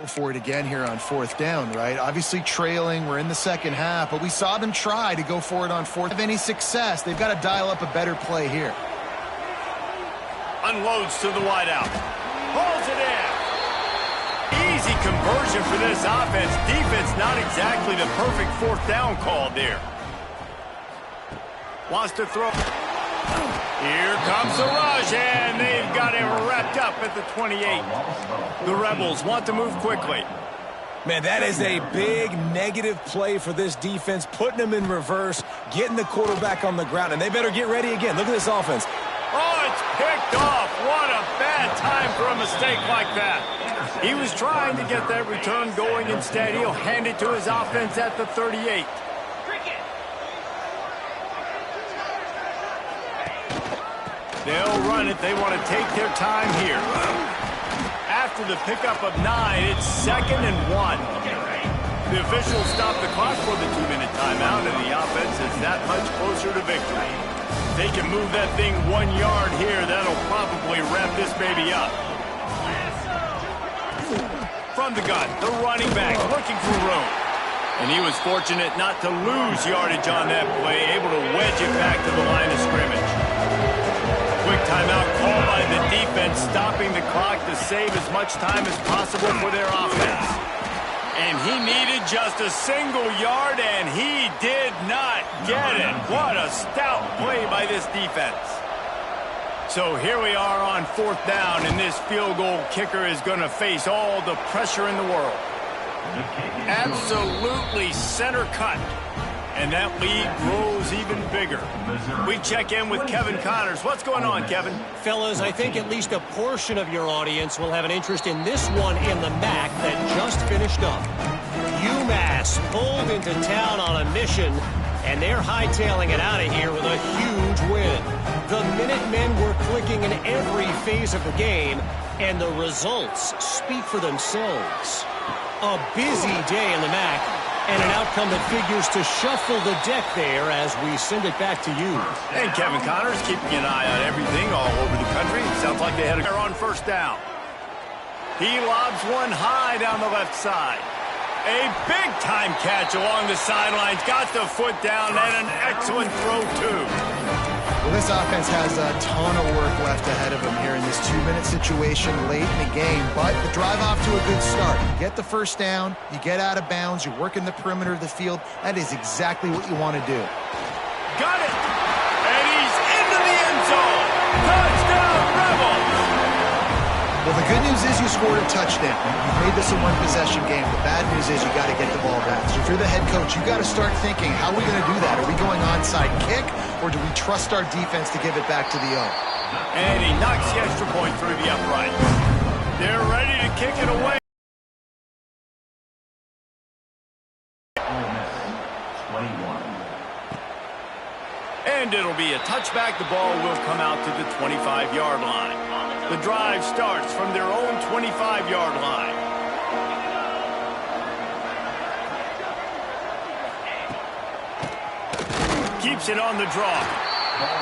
For it again here on fourth down, right? Obviously trailing, we're in the second half, but we saw them try to go for it on fourth. Have any success? They've got to dial up a better play here. Unloads to the wideout. Pulls it in. Easy conversion for this offense. Defense not exactly the perfect fourth down call there. Wants to throw. Here comes the rush, and they've got him wrapped up at the 28. The Rebels want to move quickly. Man, that is a big negative play for this defense, putting them in reverse, getting the quarterback on the ground, and they better get ready again. Look at this offense. Oh, it's picked off. What a bad time for a mistake like that. He was trying to get that return going. Instead, he'll hand it to his offense at the 38. They'll run it. They want to take their time here. After the pickup of 9, it's 2nd and 1. The officials stop the clock for the 2-minute timeout, and the offense is that much closer to victory. They can move that thing 1 yard here. That'll probably wrap this baby up. From the gun, the running back looking for room. And he was fortunate not to lose yardage on that play, able to wedge it back to the line of scrimmage. Quick timeout called by the defense, stopping the clock to save as much time as possible for their offense. And he needed just a single yard, and he did not get it. What a stout play by this defense. So here we are on fourth down, and this field goal kicker is going to face all the pressure in the world. Absolutely center cut. And that lead grows even bigger. We check in with Kevin Connors. What's going on, Kevin? Fellas, I think at least a portion of your audience will have an interest in this one in the MAC that just finished up. UMass pulled into town on a mission, and they're hightailing it out of here with a huge win. The Minutemen were clicking in every phase of the game, and the results speak for themselves. A busy day in the MAC, and an outcome that figures to shuffle the deck there as we send it back to you. And Kevin Connors keeping an eye on everything all over the country. Sounds like they had a on first down. He lobs one high down the left side. A big-time catch along the sidelines. Got the foot down, and an excellent throw, too. Well, this offense has a ton of work left ahead of them here in this 2-minute situation late in the game, but the drive off to a good start. You get the first down, you get out of bounds, you're working the perimeter of the field. That is exactly what you want to do. Got it! And he's into the end zone! Touchdown, Rebels! Well, the good news is you scored a touchdown. You've made this a one-possession game. The bad news is you got to get the ball back. So if you're the head coach, you got to start thinking, how are we going to do that? Are we going onside kick, or do we trust our defense to give it back to the O? And he knocks the extra point through the upright. They're ready to kick it away. And it'll be a touchback. The ball will come out to the 25-yard line. The drive starts from their own 25-yard line. Keeps it on the draw.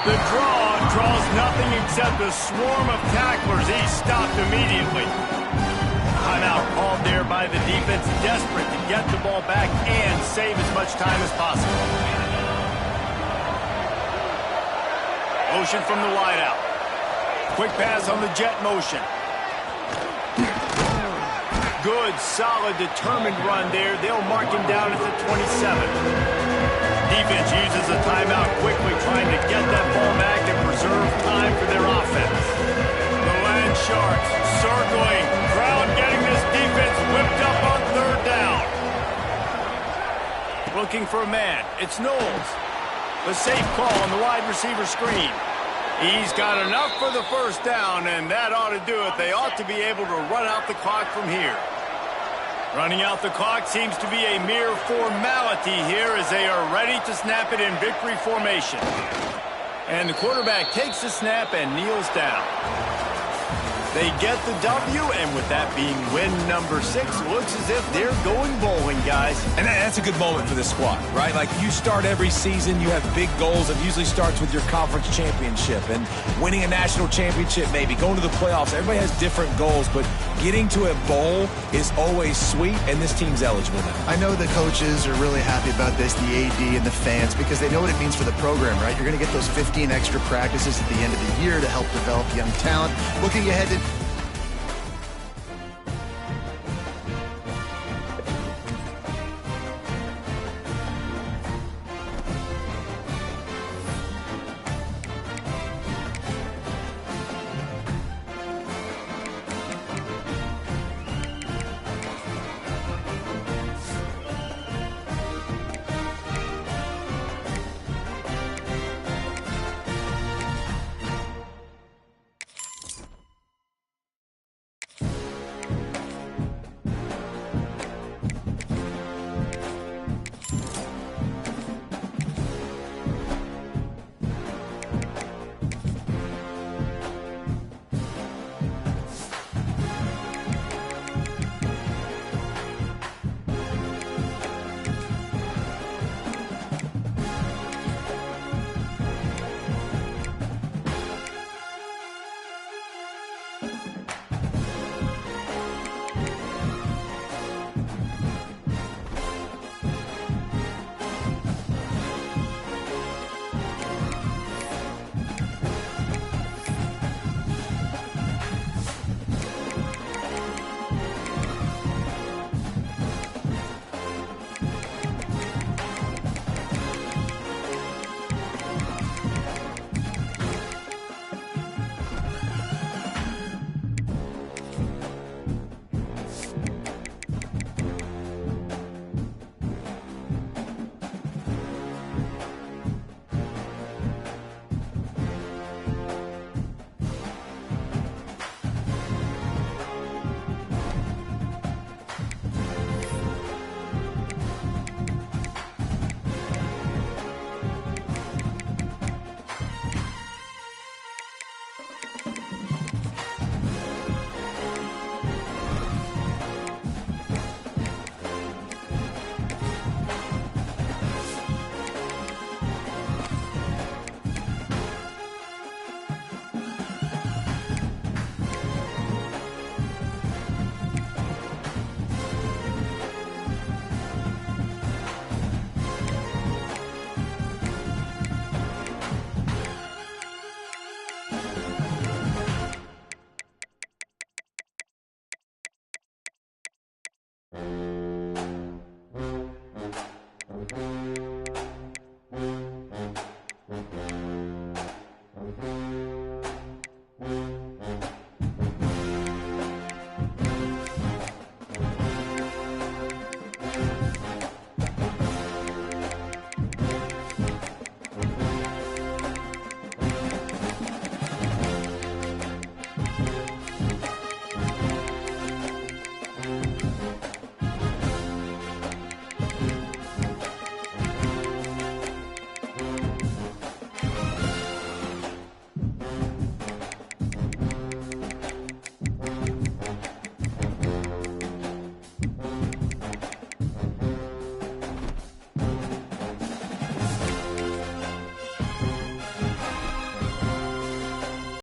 The draw draws nothing except a swarm of tacklers. He's stopped immediately. Timeout called there by the defense, desperate to get the ball back and save as much time as possible. Motion from the wideout. Quick pass on the jet motion. Good, solid, determined run there. They'll mark him down at the 27. Defense uses a timeout quickly, trying to get that ball back and preserve time for their offense. The Land Sharks circling. Crowd getting this defense whipped up on third down. Looking for a man. It's Knowles. The safe call on the wide receiver screen. He's got enough for the first down, and that ought to do it. They ought to be able to run out the clock from here. Running out the clock seems to be a mere formality here as they are ready to snap it in victory formation. And the quarterback takes the snap and kneels down. They get the W, and with that being win number 6, looks as if they're going bowling, guys. And that's a good moment for this squad, right? Like, you start every season, you have big goals. It usually starts with your conference championship and winning a national championship, maybe going to the playoffs. Everybody has different goals, but getting to a bowl is always sweet, and this team's eligible now. I know the coaches are really happy about this, the AD and the fans, because they know what it means for the program, right? You're going to get those 15 extra practices at the end of the year to help develop young talent. Looking ahead to you